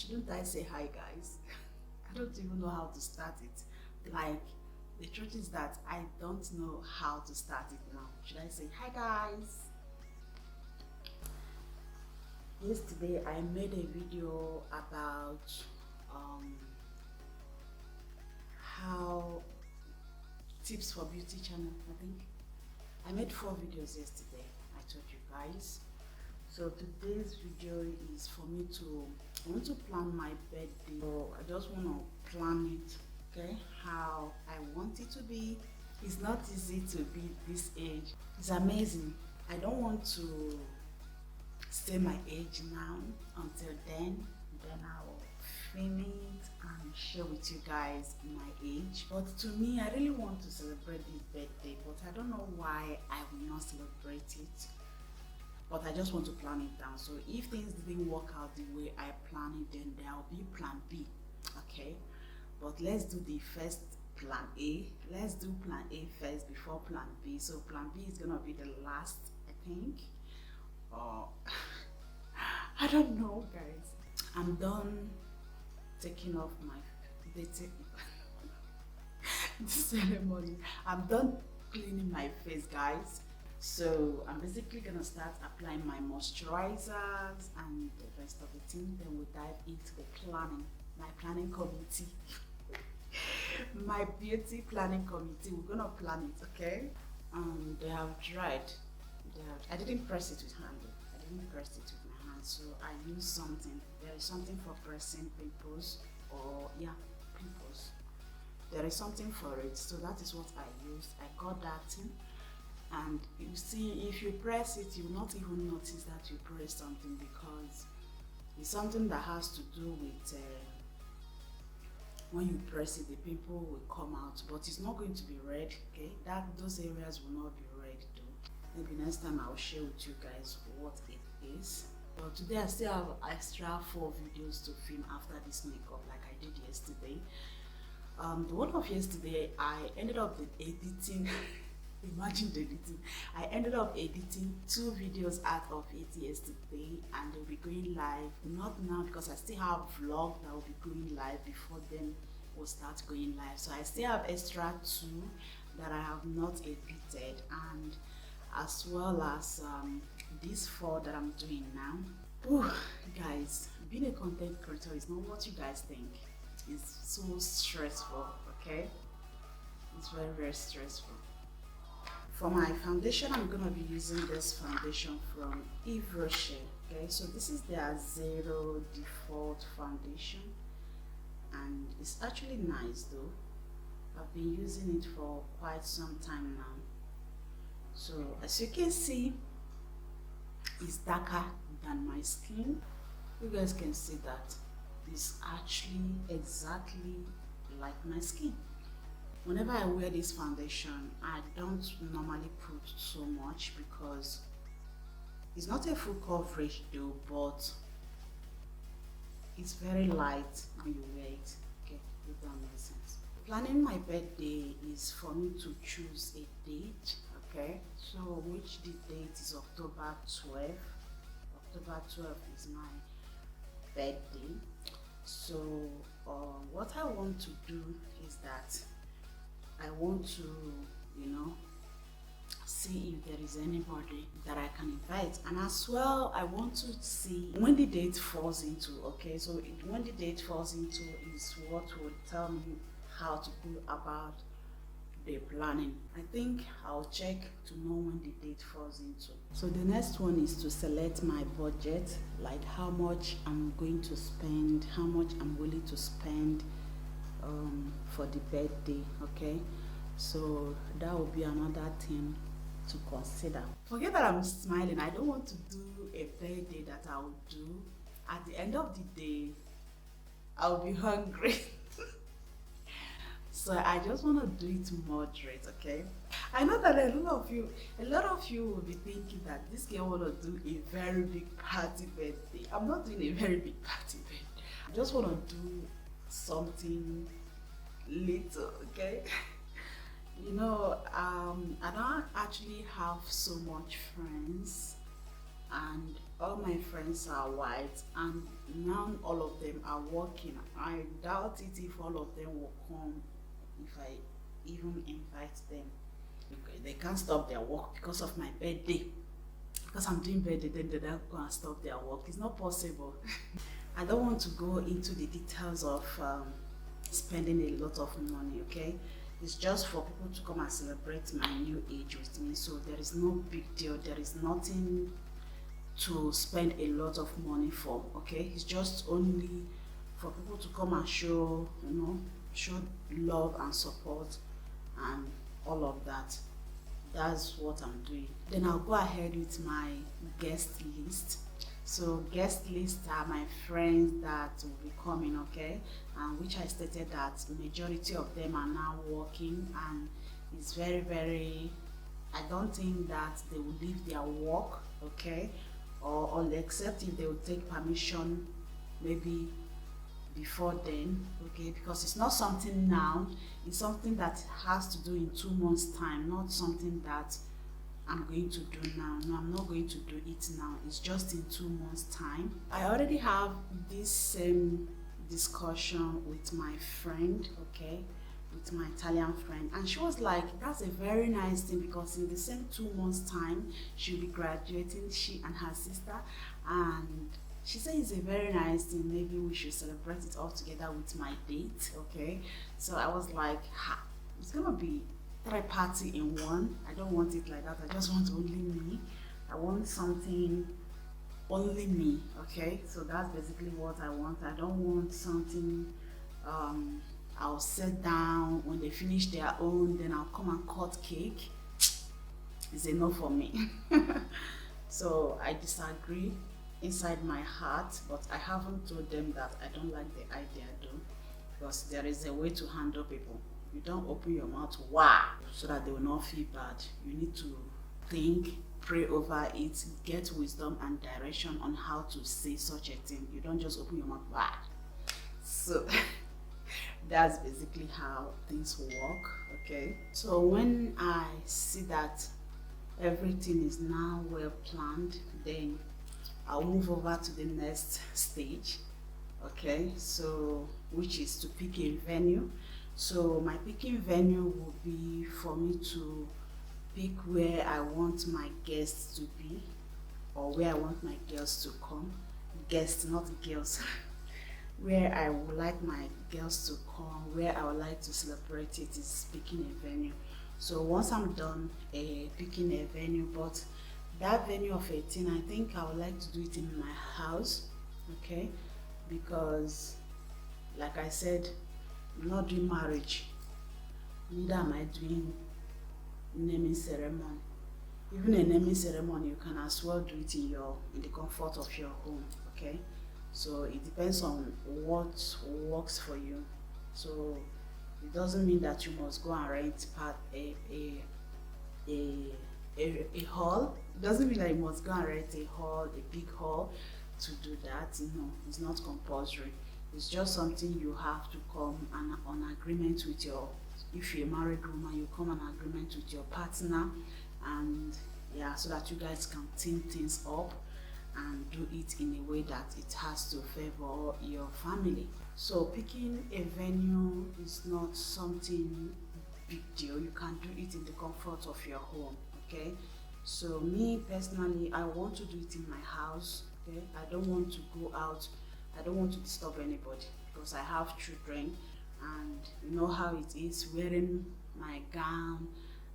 Shouldn't I say hi, guys? I don't even know how to start it. Like, the truth is that I don't know how to start it now. Should I say hi, guys? Yesterday, I made a video about how tips for beauty channel. I think I made 4 videos yesterday. I told you guys. So today's video is for me to I want to plan my birthday. So I just want to plan it, okay, how I want it to be. It's not easy to be this age. It's amazing. I don't want to say my age now. Until then I'll film it and share with you guys my age. But to me, I really want to celebrate this birthday, but I don't know why I will not celebrate it. But I just want to plan it down. So if things didn't work out the way I planned it, then there will be plan B. Okay, but let's do the first plan A. Let's do plan A first before plan B. So plan B is gonna be the last, I think. I don't know, guys. I'm done taking off my dating the ceremony. I'm done cleaning my face, guys. So I'm basically gonna start applying my moisturizers and the rest of the thing. Then we'll dive into the planning, my planning committee. My beauty planning committee. We're gonna plan it, okay? They have dried. I didn't press it with hand. I didn't press it with my hand, so I used something. There is something for pressing pimples, or yeah, pimples. There is something for it, so that is what I used. I got that thing. And you see, if you press it, you will not even notice that you press something, because it's something that has to do with when you press it, the pimple will come out, but it's not going to be red. Okay, those areas will not be red though. Maybe next time I'll share with you guys what it is. But today I still have extra 4 videos to film after this makeup, like I did yesterday. The one of yesterday, I ended up editing. Imagine the editing. I ended up editing 2 videos out of it yesterday, and they'll be going live. Not now, because I still have vlog that will be going live before then will start going live. So I still have extra 2 that I have not edited, and as well as these 4 that I'm doing now. Ooh, guys, being a content creator is not what you guys think. It's so stressful, okay? It's very, very stressful. For my foundation, I'm gonna be using this foundation from Yves Rocher. Okay, so this is their Zero Default foundation, and it's actually nice though. I've been using it for quite some time now. So as you can see, it's darker than my skin. You guys can see that it's actually exactly like my skin. Whenever I wear this foundation, I don't normally put so much, because it's not a full coverage though, but it's very light when you wear it. Okay, if that makes sense. Planning my birthday is for me to choose a date. Okay, so which the date is October 12th. October 12th is my birthday. So what I want to do is that I want to, see if there is anybody that I can invite, and as well I want to see when the date falls into. Okay, so when the date falls into is what will tell me how to go about the planning. I think I'll check to know when the date falls into. So the next one is to select my budget, like how much I'm going to spend, how much I'm willing to spend for the birthday. Okay, so that will be another thing to consider. Forget that I'm smiling. I don't want to do a birthday that I will do at the end of the day I'll be hungry. So I just want to do it moderate. Okay, I know that a lot of you will be thinking that this girl want to do a very big party birthday. I'm not doing a very big party birthday. I just want to do something little. Okay. I don't actually have so much friends, and all my friends are white, and now all of them are working. I doubt it if all of them will come if I even invite them. They can't stop their work because of my birthday. Because I'm doing birthday, then they don't go and stop their work. It's not possible. I don't want to go into the details of spending a lot of money, okay? It's just for people to come and celebrate my new age with me. So there is no big deal. There is nothing to spend a lot of money for, okay? It's just only for people to come and show, show love and support and all of that. That's what I'm doing. Then I'll go ahead with my guest list. So guest list are my friends that will be coming, okay, and which I stated that majority of them are now working, and it's very, I don't think that they will leave their work, okay, or except if they will take permission maybe before then, okay, because it's not something now, it's something that has to do in 2 months time, not something that I'm going to do now. No, I'm not going to do it now. It's just in 2 months time. I already have this same discussion with my friend, okay, with my Italian friend, and she was like, that's a very nice thing, because in the same 2 months time she'll be graduating, she and her sister, and she said it's a very nice thing, maybe we should celebrate it all together with my date, okay? So I was like, it's gonna be 3 party in one. I don't want it like that. I just want only me. I want something only me, okay? So that's basically what I want. I don't want something I'll sit down when they finish their own, then I'll come and cut cake. It's enough for me. So I disagree inside my heart, but I haven't told them that I don't like the idea though, because there is a way to handle people. You don't open your mouth wow so that they will not feel bad. You need to think, pray over it, get wisdom and direction on how to say such a thing. You don't just open your mouth wow. So that's basically how things work, okay? So when I see that everything is now well planned, then I'll move over to the next stage, okay? So which is to pick a venue. So my picking venue will be for me to pick where I want my guests to be, or where I want my girls to come. Guests, not girls. Where I would like my girls to come, where I would like to celebrate it, is picking a venue. So once I'm done picking a venue, but that venue of 18, I think I would like to do it in my house, okay? Because like I said, I'm not doing marriage, neither am I doing naming ceremony. Even a naming ceremony, you can as well do it in the comfort of your home, okay? So it depends on what works for you. So it doesn't mean that you must go and rent a hall. It doesn't mean that you must go and rent a hall, a big hall, to do that. No, it's not compulsory. It's just something you have to come on agreement with your, if you're a married woman, you come on agreement with your partner, and yeah, so that you guys can team things up and do it in a way that it has to favor your family. So picking a venue is not something big deal. You can do it in the comfort of your home, okay? So me personally, I want to do it in my house, okay? I don't want to go out. I don't want to disturb anybody, because I have children, and you know how it is, wearing my gown,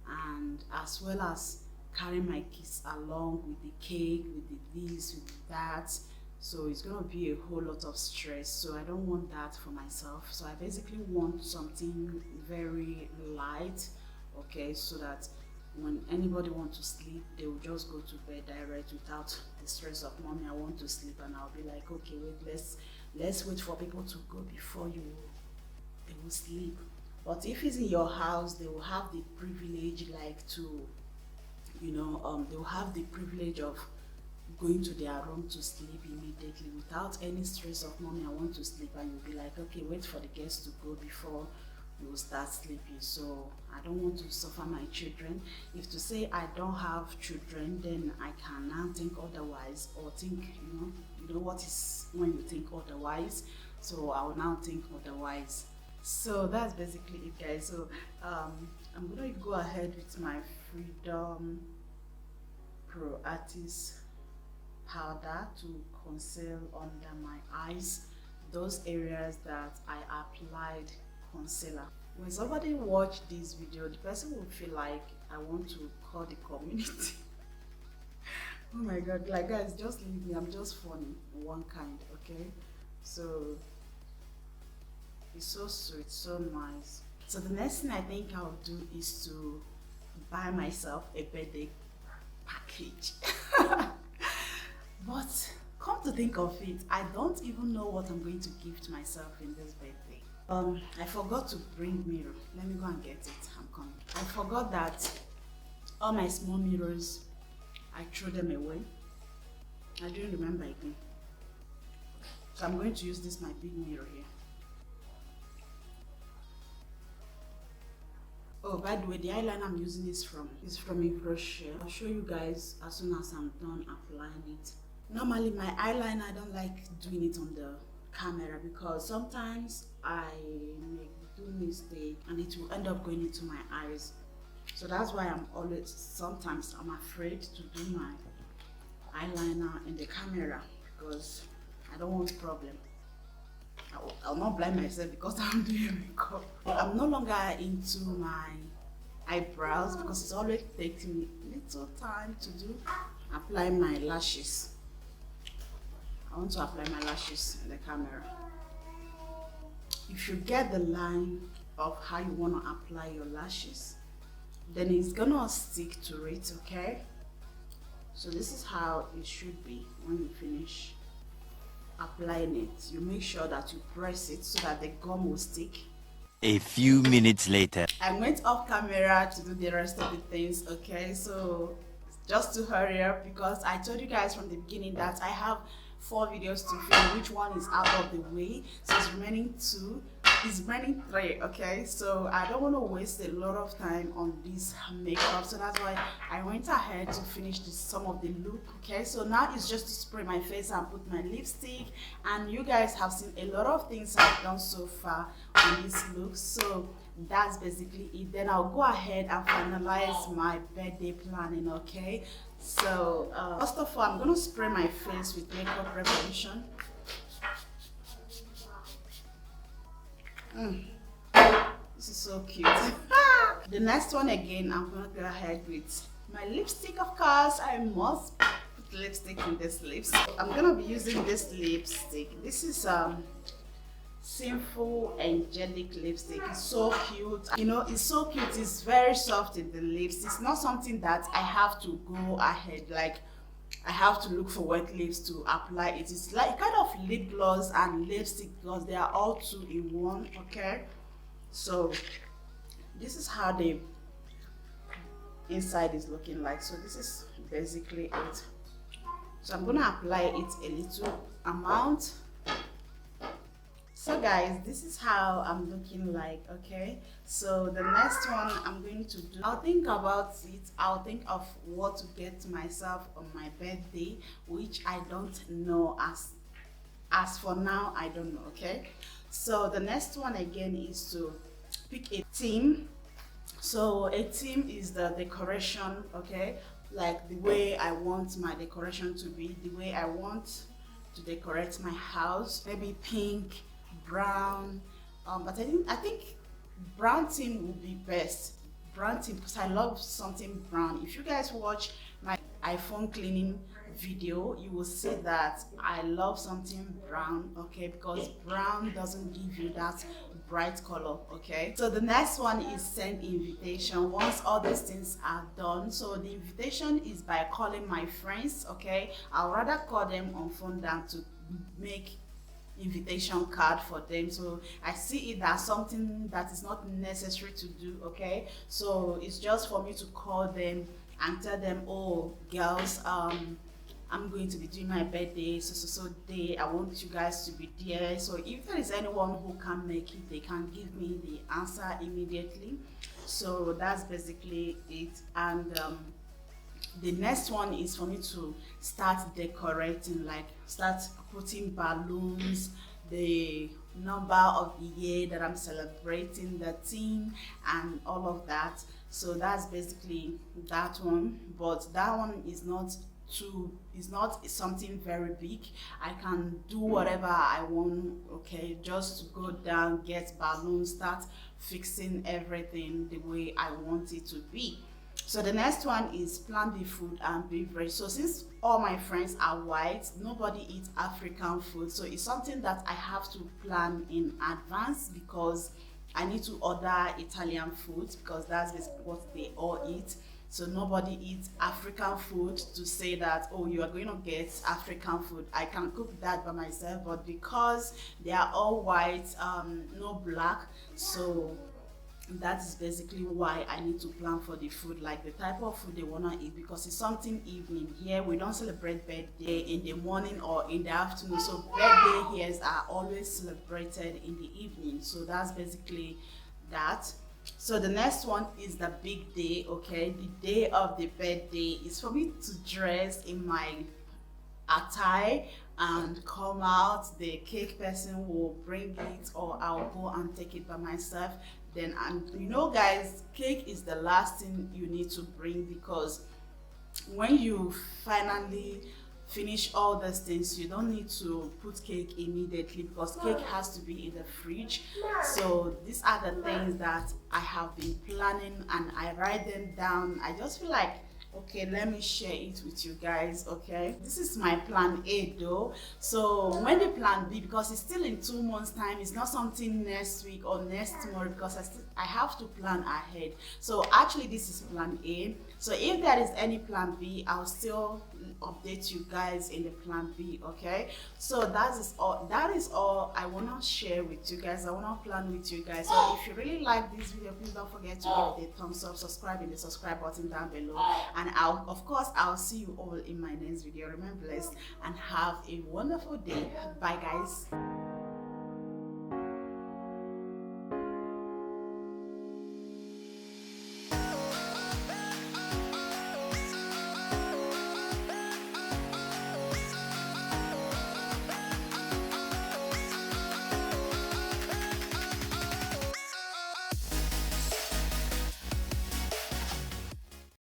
and as well as carrying my kids along with the cake, with the this, with that. So it's gonna be a whole lot of stress. So I don't want that for myself. So I basically want something very light, okay, so that when anybody wants to sleep, they will just go to bed direct without the stress of mommy, I want to sleep, and I'll be like, okay, wait, let's wait for people to go before they will sleep. But if it's in your house, they will have the privilege, like to, they will have the privilege of going to their room to sleep immediately without any stress of mommy, I want to sleep, and you'll be like, okay, wait for the guests to go before you will start sleeping. So I don't want to suffer my children. If to say I don't have children, then I can now think otherwise, or think, you know what is when you think otherwise. So I will now think otherwise. So that's basically it, guys. So I'm gonna go ahead with my Freedom Pro Artist powder to conceal under my eyes those areas that I applied concealer. When somebody watch this video, the person will feel like I want to call the community. Oh my god, like, guys, just leave me. I'm just funny, one kind, okay? So it's so sweet, so nice. So the next thing I think I'll do is to buy myself a birthday package. But come to think of it, I don't even know what I'm going to gift myself in this birthday. I forgot to bring mirror. Let me go and get it. I'm coming. I forgot that all my small mirrors, I threw them away. I didn't remember again. So I'm going to use this my big mirror here. Oh, by the way, the eyeliner I'm using is from Yves Rocher. I'll show you guys as soon as I'm done applying it. Normally my eyeliner, I don't like doing it on the camera because sometimes I may do mistake and it will end up going into my eyes. So that's why sometimes I'm afraid to do my eyeliner in the camera because I don't want problem. I'll not blind myself because I'm doing makeup. I'm no longer into my eyebrows because it's always taking me little time to apply my lashes. I want to apply my lashes in the camera. If you get the line of how you want to apply your lashes, then it's gonna stick to it, okay? So this is how it should be when you finish applying it. You make sure that you press it so that the gum will stick. A few minutes later. I went off camera to do the rest of the things, okay? So just to hurry up because I told you guys from the beginning that I have 4 videos to film, which one is out of the way, so it's remaining 2. It's remaining 3, okay? So I don't want to waste a lot of time on this makeup, so that's why I went ahead to finish some of the look, okay? So now it's just to spray my face and put my lipstick, and you guys have seen a lot of things I've done so far on this look, so that's basically it. Then I'll go ahead and finalize my birthday planning, okay? So first of all, I'm gonna spray my face with Makeup Revolution. This is so cute. The next one again, I'm gonna go ahead with my lipstick. Of course, I must put lipstick in this lips. I'm gonna be using this lipstick. This is Sinful Angelic lipstick. It's so cute, you know, it's so cute. It's very soft in the lips. It's not something that I have to go ahead, like I have to look for wet lips to apply it. It's like kind of lip gloss and lipstick because they are all 2 in 1, okay? So this is how the inside is looking like. So this is basically it. So I'm gonna apply it a little amount. So guys, this is how I'm looking like, okay? So the next one I'm going to do, I'll think about it. I'll think of what to get myself on my birthday, which I don't know. As for now, I don't know, okay? So the next one again is to pick a theme. So a theme is the decoration, okay? Like the way I want my decoration to be, the way I want to decorate my house. Maybe pink, brown, but I think brown theme would be best. Brown theme, because I love something brown. If you guys watch my iPhone cleaning video, you will see that I love something brown, okay? Because brown doesn't give you that bright color, okay? So the next one is send invitation. Once all these things are done, so the invitation is by calling my friends, okay? I'll rather call them on phone than to make invitation card for them. So I see it as something that is not necessary to do, okay? So it's just for me to call them and tell them, oh girls, I'm going to be doing my birthday, so day. I want you guys to be there. So if there is anyone who can make it, they can give me the answer immediately. So that's basically it. And the next one is for me to start decorating, like start putting balloons, the number of the year that I'm celebrating, the theme, and all of that. So that's basically that one. But that one is not something very big. I can do whatever I want, okay, just to go down, get balloons, start fixing everything the way I want it to be. So the next one is plan the food and beverage. So since all my friends are white, nobody eats African food, so it's something that I have to plan in advance, because I need to order Italian food, because that's basically what they all eat. So nobody eats African food to say that, oh, you are going to get African food. I can cook that by myself, but because they are all white, no black, so that is basically why I need to plan for the food, like the type of food they want to eat, because it's something evening. Here we don't celebrate birthday in the morning or in the afternoon, so birthday here are always celebrated in the evening. So that's basically that. So the next one is the big day, okay? The day of the birthday is for me to dress in my attire and come out. The cake person will bring it, or I'll go and take it by myself. Then, and you know guys, cake is the last thing you need to bring, because when you finally finish all these things, you don't need to put cake immediately, because cake has to be in the fridge. So these are the things that I have been planning, and I write them down. I just feel like, okay, let me share it with you guys. Okay, this is my plan A though. So when the plan B, because it's still in 2 months time, it's not something next week or next tomorrow, because I have to plan ahead. So actually this is plan A. So if there is any plan B, I'll still update you guys in the plan B. Okay, so that is all I want to share with you guys. I want to plan with you guys. So if you really like this video, please don't forget to give it a thumbs up, subscribe in the subscribe button down below, and I'll see you all in my next video. Remain blessed and have a wonderful day. Bye guys.